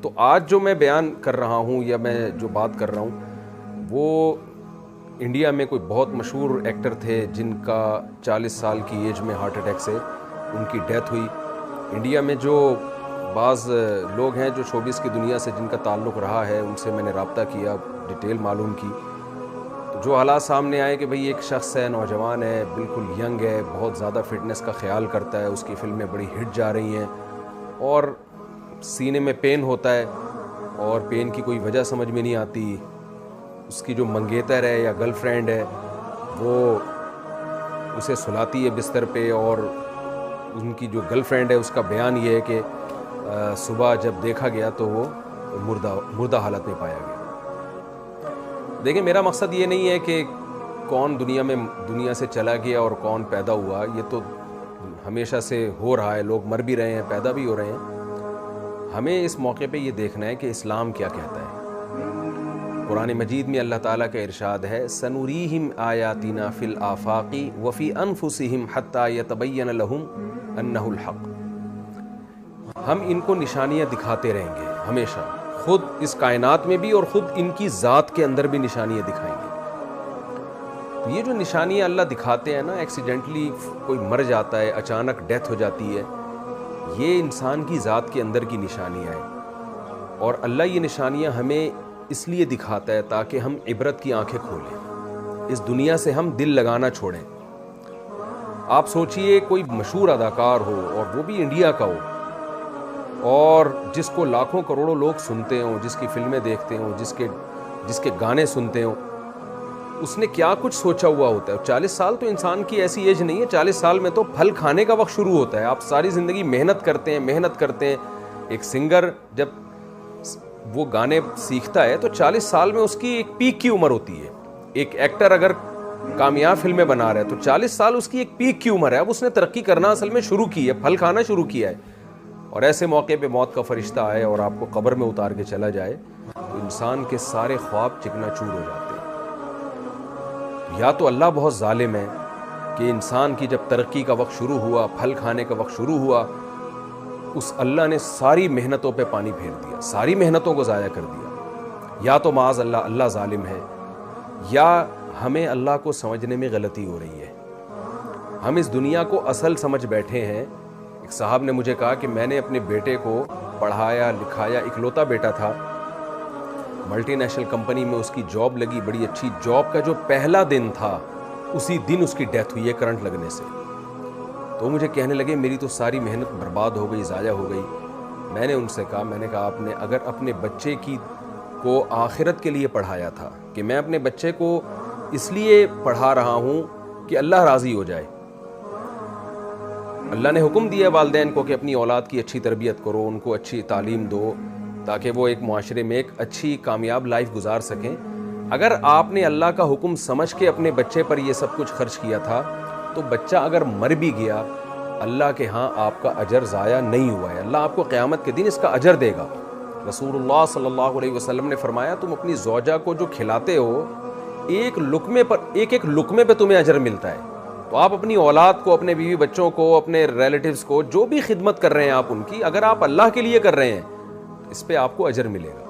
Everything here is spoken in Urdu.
تو آج جو میں بیان کر رہا ہوں یا میں جو بات کر رہا ہوں وہ انڈیا میں کوئی بہت مشہور ایکٹر تھے جن کا 40 سال کی ایج میں ہارٹ اٹیک سے ان کی ڈیتھ ہوئی. انڈیا میں جو بعض لوگ ہیں جو شوبز کی دنیا سے جن کا تعلق رہا ہے ان سے میں نے رابطہ کیا, ڈیٹیل معلوم کی. جو حالات سامنے آئے کہ بھئی ایک شخص ہے, نوجوان ہے, بالکل ینگ ہے, بہت زیادہ فٹنس کا خیال کرتا ہے, اس کی فلمیں بڑی ہٹ جا رہی ہیں اور سینے میں پین ہوتا ہے اور پین کی کوئی وجہ سمجھ میں نہیں آتی. اس کی جو منگیتر ہے یا گرل فرینڈ ہے وہ اسے سلاتی ہے بستر پہ, اور ان کی جو گرل فرینڈ ہے اس کا بیان یہ ہے کہ صبح جب دیکھا گیا تو وہ مردہ حالت میں پایا گیا. دیکھیں, میرا مقصد یہ نہیں ہے کہ کون دنیا سے چلا گیا اور کون پیدا ہوا, یہ تو ہمیشہ سے ہو رہا ہے, لوگ مر بھی رہے ہیں, پیدا بھی ہو رہے ہیں. ہمیں اس موقع پہ یہ دیکھنا ہے کہ اسلام کیا کہتا ہے. قرآن مجید میں اللہ تعالیٰ کا ارشاد ہے, سنوریہم آیاتنا فی الآفاق وفی انفسہم حتی یتبین لہم انہ الحق. ہم ان کو نشانیاں دکھاتے رہیں گے ہمیشہ, خود اس کائنات میں بھی اور خود ان کی ذات کے اندر بھی نشانیاں دکھائیں گے. تو یہ جو نشانیاں اللہ دکھاتے ہیں نا, ایکسیڈنٹلی کوئی مر جاتا ہے, اچانک ڈیتھ ہو جاتی ہے, یہ انسان کی ذات کے اندر کی نشانیاں ہیں. اور اللہ یہ نشانیاں ہمیں اس لیے دکھاتا ہے تاکہ ہم عبرت کی آنکھیں کھولیں, اس دنیا سے ہم دل لگانا چھوڑیں. آپ سوچئے کوئی مشہور اداکار ہو اور وہ بھی انڈیا کا ہو, اور جس کو لاکھوں کروڑوں لوگ سنتے ہوں, جس کی فلمیں دیکھتے ہوں, جس کے گانے سنتے ہوں, اس نے کیا کچھ سوچا ہوا ہوتا ہے. 40 سال تو انسان کی ایسی ایج نہیں ہے, 40 سال میں تو پھل کھانے کا وقت شروع ہوتا ہے. آپ ساری زندگی محنت کرتے ہیں. ایک سنگر جب وہ گانے سیکھتا ہے تو 40 سال میں اس کی ایک پیک کی عمر ہوتی ہے. ایک ایکٹر اگر کامیاب فلمیں بنا رہا ہے تو 40 سال اس کی ایک پیک کی عمر ہے. اب اس نے ترقی کرنا اصل میں شروع کی ہے, پھل کھانا شروع کیا ہے. اور ایسے موقع پہ موت کا فرشتہ آئے اور آپ کو قبر میں اتار کے چلا جائے تو انسان کے سارے خواب چکنا چور ہو جاتے ہیں. یا تو اللہ بہت ظالم ہے کہ انسان کی جب ترقی کا وقت شروع ہوا, پھل کھانے کا وقت شروع ہوا, اس اللہ نے ساری محنتوں پہ پانی پھیر دیا, ساری محنتوں کو ضائع کر دیا. یا تو معاذ اللہ ظالم ہے, یا ہمیں اللہ کو سمجھنے میں غلطی ہو رہی ہے. ہم اس دنیا کو اصل سمجھ بیٹھے ہیں. ایک صاحب نے مجھے کہا کہ میں نے اپنے بیٹے کو پڑھایا لکھایا, اکلوتا بیٹا تھا, ملٹی نیشنل کمپنی میں اس کی جاب لگی, بڑی اچھی جاب. کا جو پہلا دن تھا اسی دن اس کی ڈیتھ ہوئی ہے کرنٹ لگنے سے. تو مجھے کہنے لگے میری تو ساری محنت برباد ہو گئی, ضائع ہو گئی. میں نے ان سے کہا, میں نے کہا آپ نے اگر اپنے بچے کو آخرت کے لیے پڑھایا تھا, کہ میں اپنے بچے کو اس لیے پڑھا رہا ہوں کہ اللہ راضی ہو جائے. اللہ نے حکم دیا والدین کو کہ اپنی اولاد کی اچھی تربیت کرو, ان کو اچھی تعلیم دو تاکہ وہ ایک معاشرے میں ایک اچھی کامیاب لائف گزار سکیں. اگر آپ نے اللہ کا حکم سمجھ کے اپنے بچے پر یہ سب کچھ خرچ کیا تھا تو بچہ اگر مر بھی گیا, اللہ کے ہاں آپ کا اجر ضائع نہیں ہوا ہے. اللہ آپ کو قیامت کے دن اس کا اجر دے گا. رسول اللہ صلی اللہ علیہ وسلم نے فرمایا, تم اپنی زوجہ کو جو کھلاتے ہو ایک لقمے پہ تمہیں اجر ملتا ہے. تو آپ اپنی اولاد کو, اپنے بیوی بچوں کو, اپنے ریلیٹیوز کو, جو بھی خدمت کر رہے ہیں آپ ان کی, اگر آپ اللہ کے لیے کر رہے ہیں اس پہ آپ کو اجر ملے گا.